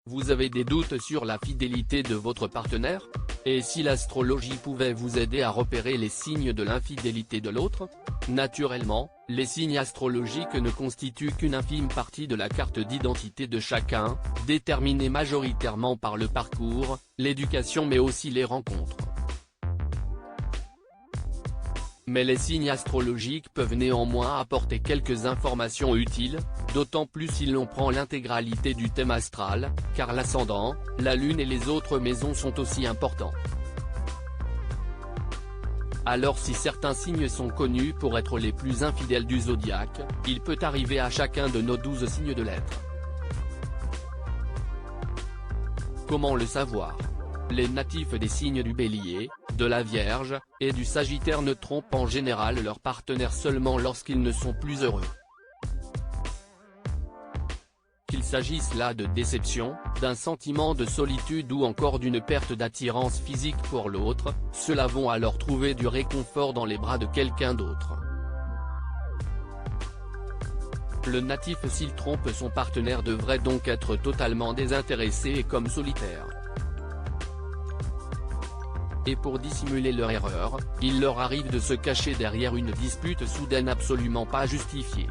Vous avez des doutes sur la fidélité de votre partenaire? Et si l'astrologie pouvait vous aider à repérer les signes de l'infidélité de l'autre? Naturellement, les signes astrologiques ne constituent qu'une infime partie de la carte d'identité de chacun, déterminée majoritairement par le parcours, l'éducation mais aussi les rencontres. Mais les signes astrologiques peuvent néanmoins apporter quelques informations utiles, d'autant plus si l'on prend l'intégralité du thème astral, car l'ascendant, la lune et les autres maisons sont aussi importants. Alors si certains signes sont connus pour être les plus infidèles du zodiaque, il peut arriver à chacun de nos 12 signes de l'être. Comment le savoir? Les natifs des signes du Bélier, de la Vierge, et du Sagittaire ne trompent en général leur partenaire seulement lorsqu'ils ne sont plus heureux. Qu'il s'agisse là de déception, d'un sentiment de solitude ou encore d'une perte d'attirance physique pour l'autre, ceux-là vont alors trouver du réconfort dans les bras de quelqu'un d'autre. Le natif s'il trompe son partenaire devrait donc être totalement désintéressé et comme solitaire. Et pour dissimuler leur erreur, il leur arrive de se cacher derrière une dispute soudaine absolument pas justifiée.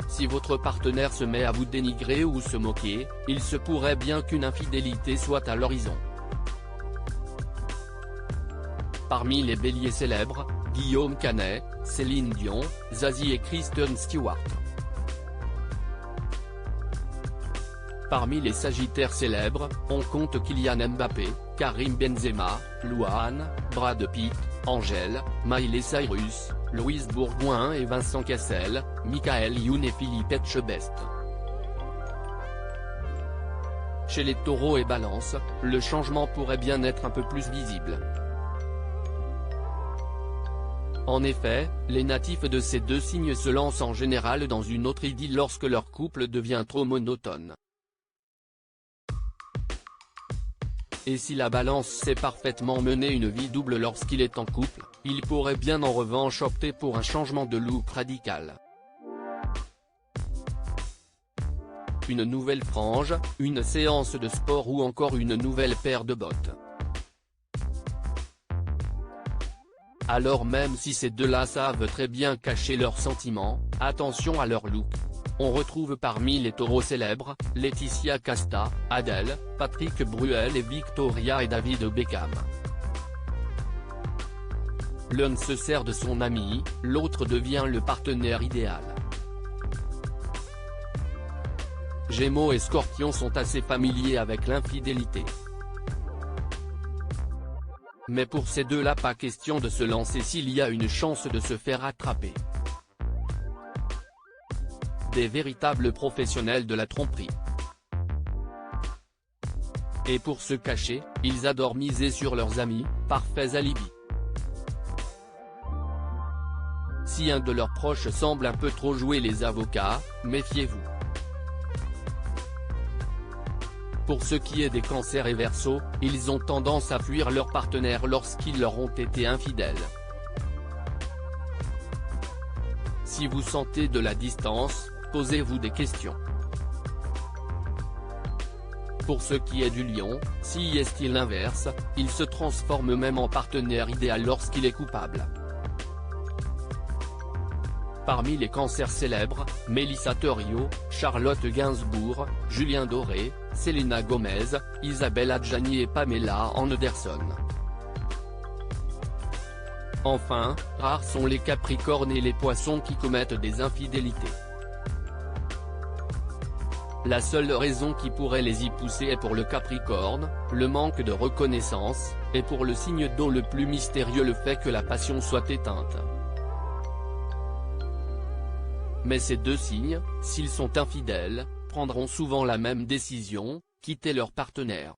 Si votre partenaire se met à vous dénigrer ou se moquer, il se pourrait bien qu'une infidélité soit à l'horizon. Parmi les béliers célèbres, Guillaume Canet, Céline Dion, Zazie et Kristen Stewart. Parmi les sagittaires célèbres, on compte Kylian Mbappé, Karim Benzema, Louane, Brad Pitt, Angèle, Miley Cyrus, Louise Bourgoin et Vincent Cassel, Michael Youn et Philippe Etchebest. Chez les taureaux et balances, le changement pourrait bien être un peu plus visible. En effet, les natifs de ces deux signes se lancent en général dans une autre idylle lorsque leur couple devient trop monotone. Et si la balance sait parfaitement mener une vie double lorsqu'il est en couple, il pourrait bien en revanche opter pour un changement de look radical. Une nouvelle frange, une séance de sport ou encore une nouvelle paire de bottes. Alors même si ces deux-là savent très bien cacher leurs sentiments, attention à leur look. On retrouve parmi les taureaux célèbres, Laetitia Casta, Adele, Patrick Bruel et Victoria et David Beckham. L'un se sert de son ami, l'autre devient le partenaire idéal. Gémeaux et Scorpions sont assez familiers avec l'infidélité. Mais pour ces deux-là pas question de se lancer s'il y a une chance de se faire attraper. Des véritables professionnels de la tromperie. Et pour se cacher, ils adorent miser sur leurs amis, parfaits alibis. Si un de leurs proches semble un peu trop jouer les avocats, méfiez-vous. Pour ce qui est des Cancers et Verseaux, ils ont tendance à fuir leur partenaire lorsqu'ils leur ont été infidèles. Si vous sentez de la distance, posez-vous des questions. Pour ce qui est du Lion, si est-il l'inverse, il se transforme même en partenaire idéal lorsqu'il est coupable. Parmi les Cancers célèbres, Mélissa Theriot, Charlotte Gainsbourg, Julien Doré, Selena Gomez, Isabelle Adjani et Pamela Anderson. Enfin, rares sont les Capricornes et les Poissons qui commettent des infidélités. La seule raison qui pourrait les y pousser est pour le Capricorne, le manque de reconnaissance, et pour le signe d'eau le plus mystérieux le fait que la passion soit éteinte. Mais ces deux signes, s'ils sont infidèles, prendront souvent la même décision, quitter leur partenaire.